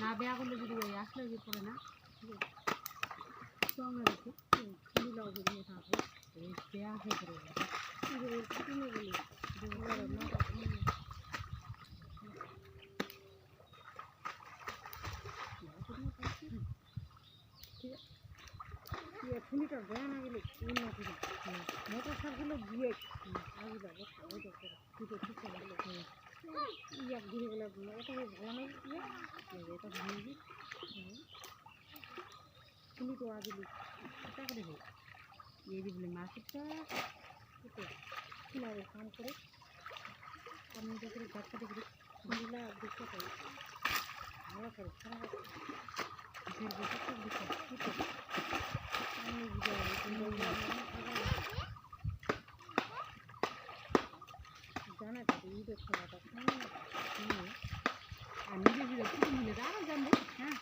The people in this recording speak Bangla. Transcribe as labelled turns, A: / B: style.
A: না বেয়া করলে যদি ওই আসলে যে পড়ে না বেয়া হয়ে পড়ে ফুলিটা দেয় না গেলে মোটর সাইকেল দিয়ে আগে যাবো ইয়া ঘুরে গেলে এটা ভালো এটা ভেঙে ফুলি তো আগে এটা করে হোক এই যে বলে মার্কেটটা কিনারে কাম করে আমি যখন গাছটা দেখি ফুলিলা দেখতে পাই ভালো করে খারাপ জানা যাবে ঈদের খাওয়াটা আর নিজে নিজে মিলে আরও জানবে হ্যাঁ